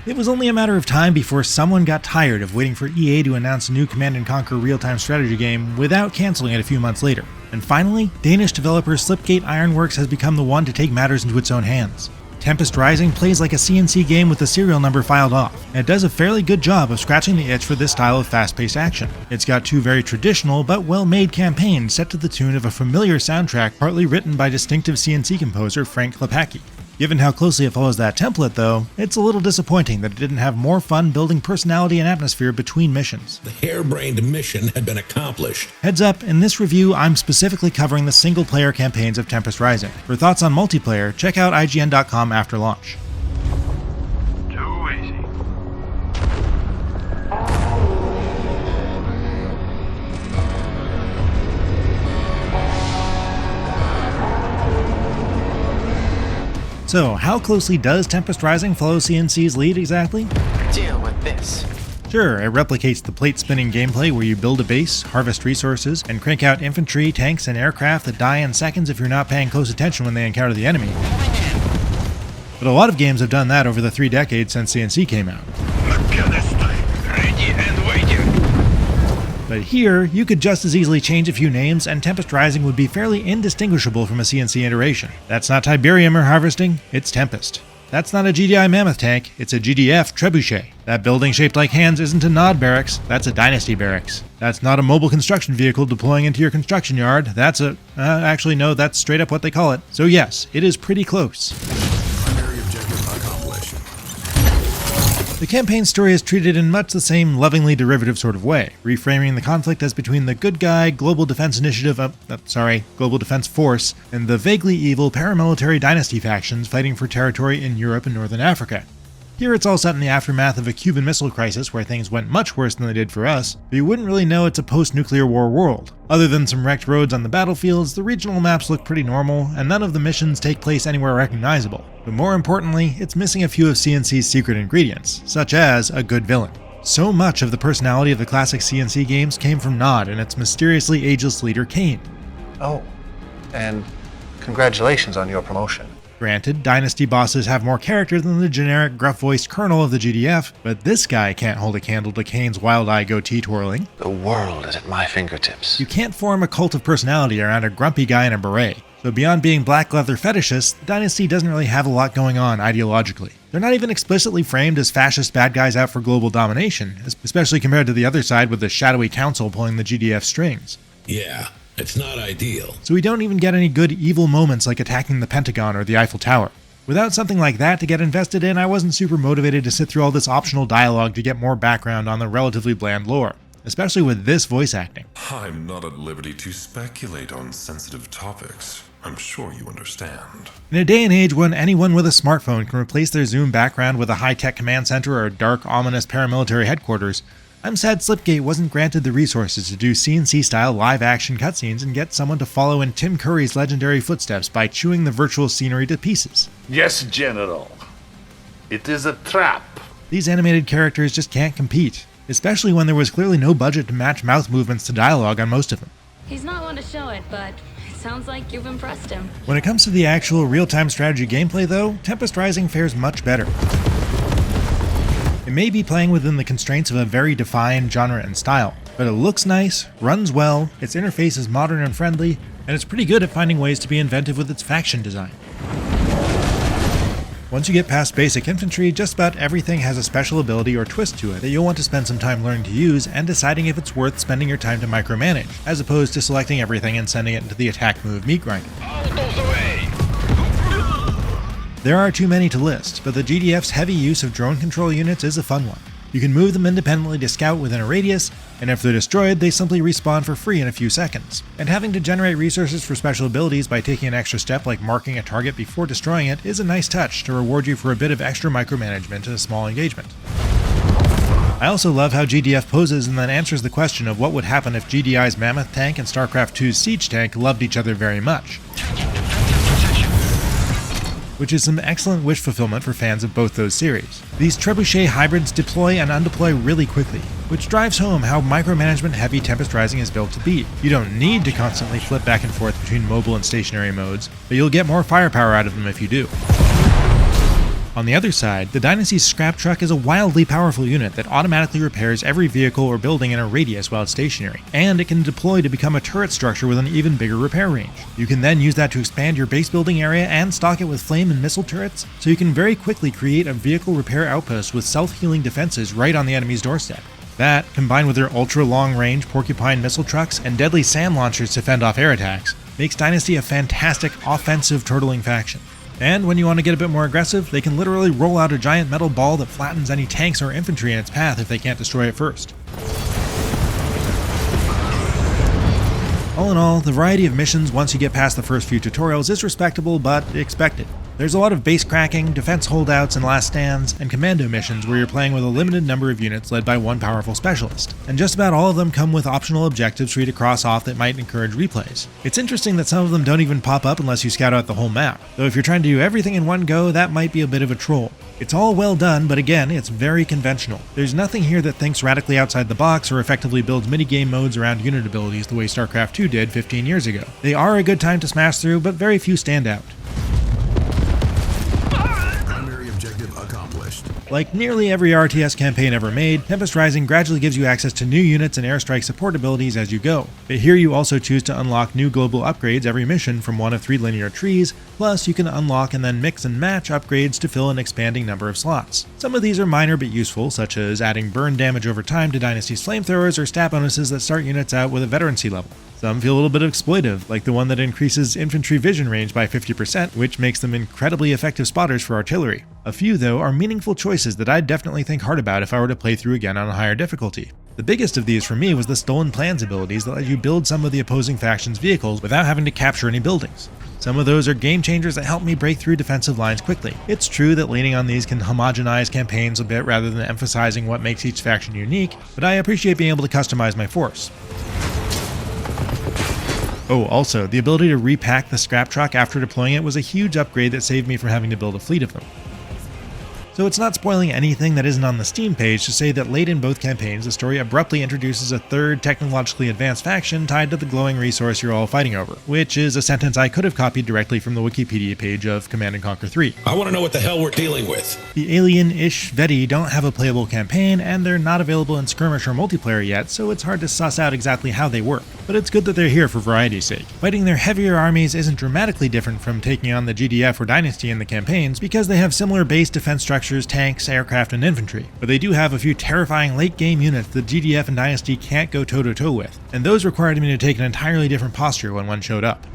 It was only a matter of time before someone got tired of waiting for EA to announce a new Command & Conquer real-time strategy game without cancelling it a few months later. And finally, Danish developer Slipgate Ironworks has become the one to take matters into its own hands. Tempest Rising plays like a CNC game with the serial number filed off, and it does a fairly good job of scratching the itch for this style of fast-paced action. It's got two very traditional but well-made campaigns set to the tune of a familiar soundtrack partly written by distinctive CNC composer Frank Klepacki. Given how closely it follows that template though, it's a little disappointing that it didn't have more fun building personality and atmosphere between missions. The harebrained mission had been accomplished. Heads up, in this review I'm specifically covering the single-player campaigns of Tempest Rising. For thoughts on multiplayer, check out IGN.com after launch. Too easy. So, how closely does Tempest Rising follow CNC's lead exactly? Deal with this. Sure, it replicates the plate-spinning gameplay where you build a base, harvest resources, and crank out infantry, tanks, and aircraft that die in seconds if you're not paying close attention when they encounter the enemy. But a lot of games have done that over the 3 decades since CNC came out. Ready and waiting. But here, you could just as easily change a few names and Tempest Rising would be fairly indistinguishable from a CNC iteration. That's not Tiberium or harvesting, it's Tempest. That's not a GDI Mammoth tank, it's a GDF Trebuchet. That building shaped like hands isn't a Nod barracks, that's a Dynasty barracks. That's not a mobile construction vehicle deploying into your construction yard, that's a... actually no, that's straight up what they call it. So yes, it is pretty close. Primary objective accomplished. The campaign story is treated in much the same lovingly derivative sort of way, reframing the conflict as between the good guy Global Defense Global Defense Force, and the vaguely evil paramilitary dynasty factions fighting for territory in Europe and Northern Africa. Here it's all set in the aftermath of a Cuban Missile Crisis where things went much worse than they did for us, but you wouldn't really know it's a post-nuclear war world. Other than some wrecked roads on the battlefields, the regional maps look pretty normal, and none of the missions take place anywhere recognizable. But more importantly, it's missing a few of CNC's secret ingredients, such as a good villain. So much of the personality of the classic CNC games came from Nod and its mysteriously ageless leader Kane. Oh, and congratulations on your promotion. Granted, Dynasty bosses have more character than the generic gruff-voiced colonel of the GDF, but this guy can't hold a candle to Kane's wild-eye goatee twirling. The world is at my fingertips. You can't form a cult of personality around a grumpy guy in a beret. So beyond being black leather fetishists, the Dynasty doesn't really have a lot going on ideologically. They're not even explicitly framed as fascist bad guys out for global domination, especially compared to the other side with the shadowy council pulling the GDF strings. Yeah, it's not ideal. So we don't even get any good evil moments like attacking the Pentagon or the Eiffel Tower. Without something like that to get invested in, I wasn't super motivated to sit through all this optional dialogue to get more background on the relatively bland lore, especially with this voice acting. I'm not at liberty to speculate on sensitive topics. I'm sure you understand. In a day and age when anyone with a smartphone can replace their Zoom background with a high-tech command center or a dark, ominous paramilitary headquarters, I'm sad Slipgate wasn't granted the resources to do CNC-style live-action cutscenes and get someone to follow in Tim Curry's legendary footsteps by chewing the virtual scenery to pieces. Yes, General. It is a trap. These animated characters just can't compete, especially when there was clearly no budget to match mouth movements to dialogue on most of them. He's not one to show it, but it sounds like you've impressed him. When it comes to the actual real-time strategy gameplay though, Tempest Rising fares much better. It may be playing within the constraints of a very defined genre and style, but it looks nice, runs well, its interface is modern and friendly, and it's pretty good at finding ways to be inventive with its faction design. Once you get past basic infantry, just about everything has a special ability or twist to it that you'll want to spend some time learning to use and deciding if it's worth spending your time to micromanage, as opposed to selecting everything and sending it into the attack move meat grinder. Out of the way. There are too many to list, but the GDF's heavy use of drone control units is a fun one. You can move them independently to scout within a radius, and if they're destroyed, they simply respawn for free in a few seconds. And having to generate resources for special abilities by taking an extra step like marking a target before destroying it is a nice touch to reward you for a bit of extra micromanagement in a small engagement. I also love how GDF poses and then answers the question of what would happen if GDI's Mammoth tank and StarCraft 2's Siege tank loved each other very much. Which is some excellent wish fulfillment for fans of both those series. These trebuchet hybrids deploy and undeploy really quickly, which drives home how micromanagement heavy Tempest Rising is built to be. You don't need to constantly flip back and forth between mobile and stationary modes, but you'll get more firepower out of them if you do. On the other side, the Dynasty's scrap truck is a wildly powerful unit that automatically repairs every vehicle or building in a radius while it's stationary, and it can deploy to become a turret structure with an even bigger repair range. You can then use that to expand your base building area and stock it with flame and missile turrets, so you can very quickly create a vehicle repair outpost with self-healing defenses right on the enemy's doorstep. That, combined with their ultra-long-range Porcupine missile trucks and deadly sand launchers to fend off air attacks, makes Dynasty a fantastic offensive turtling faction. And when you want to get a bit more aggressive, they can literally roll out a giant metal ball that flattens any tanks or infantry in its path if they can't destroy it first. All in all, the variety of missions once you get past the first few tutorials is respectable but expected. There's a lot of base cracking, defense holdouts and last stands, and commando missions where you're playing with a limited number of units led by one powerful specialist. And just about all of them come with optional objectives for you to cross off that might encourage replays. It's interesting that some of them don't even pop up unless you scout out the whole map, though if you're trying to do everything in one go, that might be a bit of a troll. It's all well done, but again, it's very conventional. There's nothing here that thinks radically outside the box or effectively builds minigame modes around unit abilities the way StarCraft 2 did 15 years ago. They are a good time to smash through, but very few stand out. Primary objective accomplished. Like nearly every RTS campaign ever made, Tempest Rising gradually gives you access to new units and airstrike support abilities as you go. But here you also choose to unlock new global upgrades every mission from one of 3 linear trees, plus you can unlock and then mix and match upgrades to fill an expanding number of slots. Some of these are minor but useful, such as adding burn damage over time to Dynasty's flamethrowers or stat bonuses that start units out with a veterancy level. Some feel a little bit exploitive, like the one that increases infantry vision range by 50%, which makes them incredibly effective spotters for artillery. A few, though, are meaningful choices that I'd definitely think hard about if I were to play through again on a higher difficulty. The biggest of these for me was the Stolen Plans abilities that let you build some of the opposing faction's vehicles without having to capture any buildings. Some of those are game changers that help me break through defensive lines quickly. It's true that leaning on these can homogenize campaigns a bit rather than emphasizing what makes each faction unique, but I appreciate being able to customize my force. Oh, also, the ability to repack the scrap truck after deploying it was a huge upgrade that saved me from having to build a fleet of them. So it's not spoiling anything that isn't on the Steam page to say that late in both campaigns, the story abruptly introduces a third technologically advanced faction tied to the glowing resource you're all fighting over, which is a sentence I could have copied directly from the Wikipedia page of Command & Conquer 3. I want to know what the hell we're dealing with. The alien-ish Veti don't have a playable campaign, and they're not available in skirmish or multiplayer yet, so it's hard to suss out exactly how they work. But it's good that they're here for variety's sake. Fighting their heavier armies isn't dramatically different from taking on the GDF or Dynasty in the campaigns, because they have similar base defense structures, tanks, aircraft, and infantry. But they do have a few terrifying late-game units the GDF and Dynasty can't go toe-to-toe with, and those required me to take an entirely different posture when one showed up.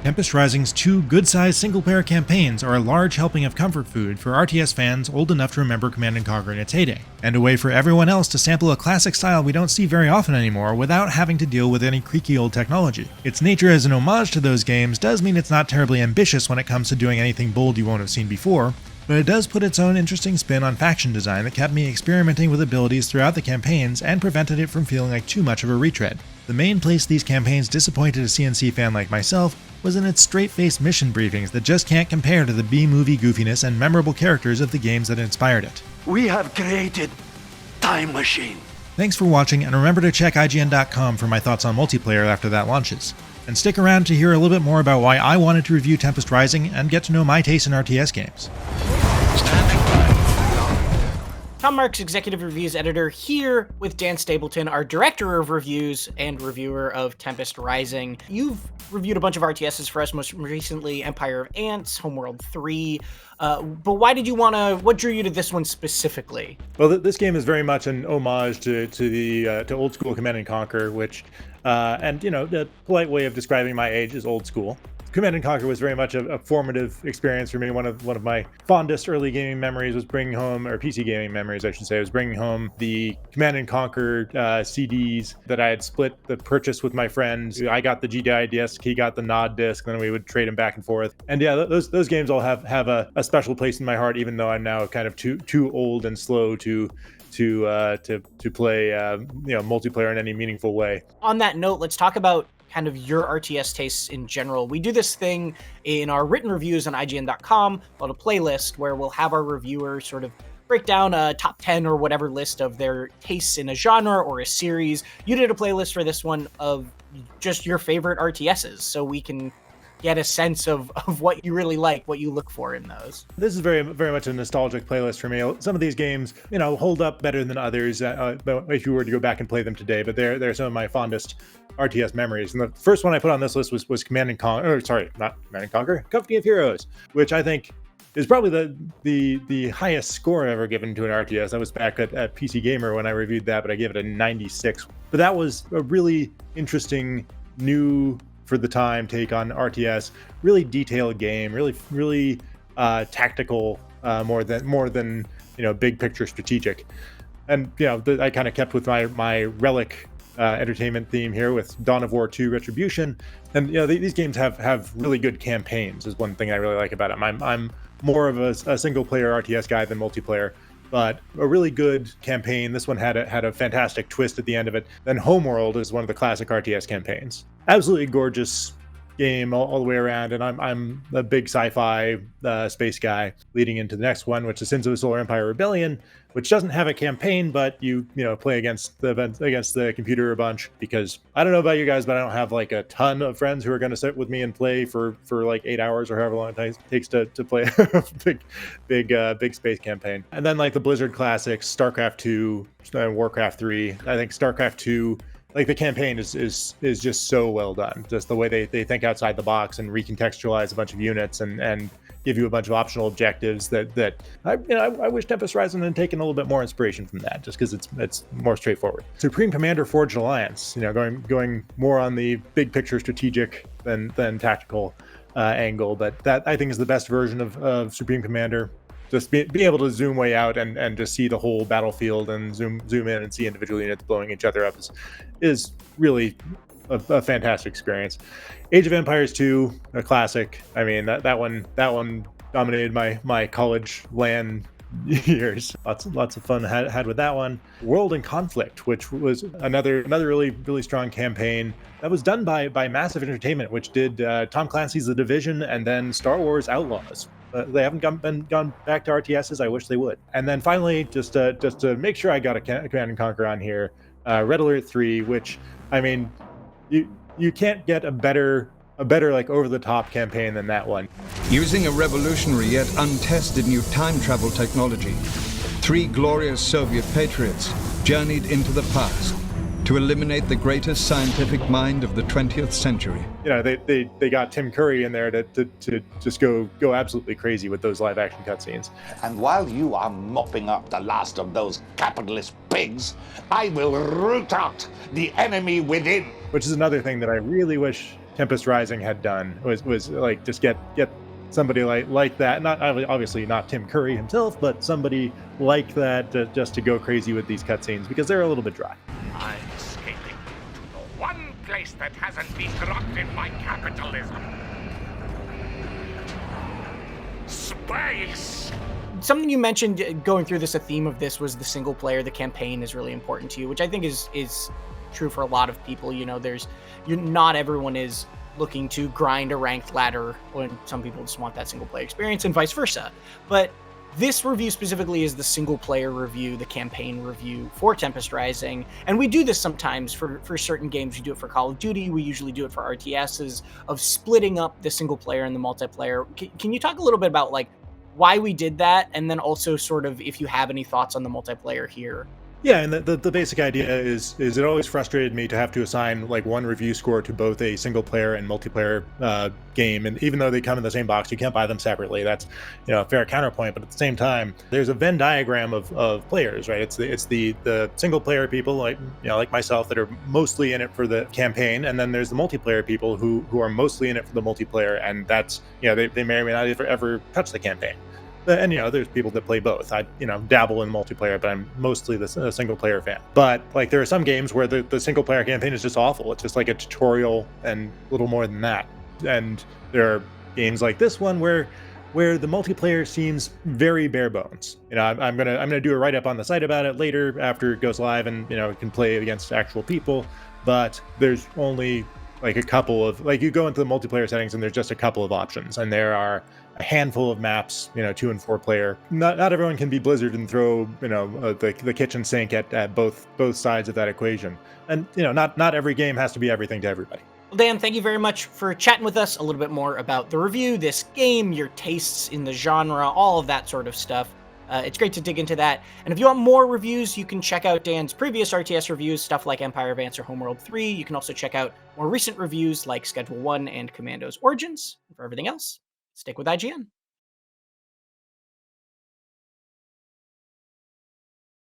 Tempest Rising's 2 good-sized single-player campaigns are a large helping of comfort food for RTS fans old enough to remember Command & Conquer in its heyday, and a way for everyone else to sample a classic style we don't see very often anymore without having to deal with any creaky old technology. Its nature as an homage to those games does mean it's not terribly ambitious when it comes to doing anything bold you won't have seen before, but it does put its own interesting spin on faction design that kept me experimenting with abilities throughout the campaigns and prevented it from feeling like too much of a retread. The main place these campaigns disappointed a CNC fan like myself was in its straight-faced mission briefings that just can't compare to the B-movie goofiness and memorable characters of the games that inspired it. We have created Time Machine. Thanks for watching, and remember to check IGN.com for my thoughts on multiplayer after that launches. And stick around to hear a little bit more about why I wanted to review Tempest Rising and get to know my taste in RTS games. Tom Marks, Executive Reviews Editor, here with Dan Stapleton, our Director of Reviews and Reviewer of Tempest Rising. You've reviewed a bunch of RTSs for us, most recently Empire of Ants, Homeworld 3, but why did you what drew you to this one specifically? Well, this game is very much an homage to old school Command & Conquer, which, and you know, the polite way of describing my age is old school. Command & Conquer was very much a formative experience for me. One of my fondest early gaming memories was bringing home, or PC gaming memories, I should say, was bringing home the Command & Conquer CDs that I had split the purchase with my friends. I got the GDI disc, he got the Nod disc, then we would trade them back and forth. And yeah, those games all have a special place in my heart, even though I'm now kind of too old and slow to play multiplayer in any meaningful way. On that note, let's talk about kind of your RTS tastes in general. We do this thing in our written reviews on IGN.com called a playlist, where we'll have our reviewers sort of break down a top 10 or whatever list of their tastes in a genre or a series. You did a playlist for this one of just your favorite RTSs, so we can get a sense of what you really like, what you look for in those. This is very, very much a nostalgic playlist for me. Some of these games, hold up better than others if you were to go back and play them today, but they're some of my fondest RTS memories. And the first one I put on this list was Command and Conquer, not Command and Conquer, Company of Heroes, which I think is probably the highest score I've ever given to an RTS. I was back at PC Gamer when I reviewed that, but I gave it a 96. But that was a really interesting, new for the time take on RTS. Really detailed game, really tactical, more than big picture strategic. And I kind of kept with my relic entertainment theme here with Dawn of War 2 Retribution. And these games have really good campaigns is one thing I really like about them. I'm more of a single player RTS guy than multiplayer, but a really good campaign. This one had a fantastic twist at the end of it. Then Homeworld is one of the classic RTS campaigns. Absolutely gorgeous game all the way around, and I'm a big sci-fi space guy. Leading into the next one, which is Sins of the Solar Empire Rebellion, which doesn't have a campaign, but you play against the computer a bunch, because I don't know about you guys, but I don't have like a ton of friends who are going to sit with me and play for like 8 hours or however long it takes to play a big space campaign. And then like the Blizzard classics, StarCraft 2, Warcraft 3. I think StarCraft 2, like the campaign is just so well done. Just the way they think outside the box and recontextualize a bunch of units and give you a bunch of optional objectives that I wish Tempest Rising had taken a little bit more inspiration from that, just because it's more straightforward. Supreme Commander Forged Alliance, going more on the big picture strategic than tactical angle, but that I think is the best version of Supreme Commander. Just being able to zoom way out and just see the whole battlefield and zoom in and see individual units blowing each other up is really a fantastic experience. Age of Empires 2, a classic. I mean, that one dominated my college LAN years. Lots of fun had with that one. World in Conflict, which was another really strong campaign that was done by Massive Entertainment, which did Tom Clancy's The Division and then Star Wars Outlaws. They haven't gone back to RTSs. I wish they would. And then finally, just to make sure I got a Command and Conquer on here, Red Alert 3, which, I mean, you can't get a better like over the top campaign than that one. Using a revolutionary yet untested new time travel technology, 3 glorious Soviet patriots journeyed into the past to eliminate the greatest scientific mind of the 20th century. They got Tim Curry in there to just go absolutely crazy with those live action cutscenes. And while you are mopping up the last of those capitalist pigs, I will root out the enemy within. Which is another thing that I really wish Tempest Rising had done, was like just get somebody like that, not obviously not Tim Curry himself, but somebody like that just to go crazy with these cutscenes, because they're a little bit dry. I'm escaping to the one place that hasn't been corrupted by capitalism. Space! Something you mentioned going through this, a theme of this was the single player. The campaign is really important to you, which I think is true for a lot of people. Not everyone is looking to grind a ranked ladder when some people just want that single player experience, and vice versa. But this review specifically is the single player review, the campaign review for Tempest Rising. And we do this sometimes for certain games. We do it for Call of Duty. We usually do it for RTSs, of splitting up the single player and the multiplayer. Can you talk a little bit about like why we did that? And then also sort of if you have any thoughts on the multiplayer here. Yeah, and the basic idea is it always frustrated me to have to assign like one review score to both a single player and multiplayer game, and even though they come in the same box, you can't buy them separately. That's a fair counterpoint, but at the same time, there's a Venn diagram of players, right? It's the single player people like myself that are mostly in it for the campaign, and then there's the multiplayer people who are mostly in it for the multiplayer, and that's they may or may not ever touch the campaign. And there's people that play both. I dabble in multiplayer, but I'm mostly a single player fan. But like there are some games where the single player campaign is just awful. It's just like a tutorial and little more than that. And there are games like this one where the multiplayer seems very bare bones. I'm gonna do a write up on the site about it later after it goes live, and can play against actual people. But there's only like a couple of you go into the multiplayer settings and there's just a couple of options, and there are a handful of maps, 2 and 4 player. Not everyone can be Blizzard and throw the kitchen sink at both sides of that equation. And not every game has to be everything to everybody. Well, Dan, thank you very much for chatting with us a little bit more about the review, this game, your tastes in the genre, all of that sort of stuff. It's great to dig into that. And if you want more reviews, you can check out Dan's previous RTS reviews, stuff like Empire Advance or Homeworld 3. You can also check out more recent reviews like Schedule 1 and Commando's Origins. And for everything else, stick with IGN.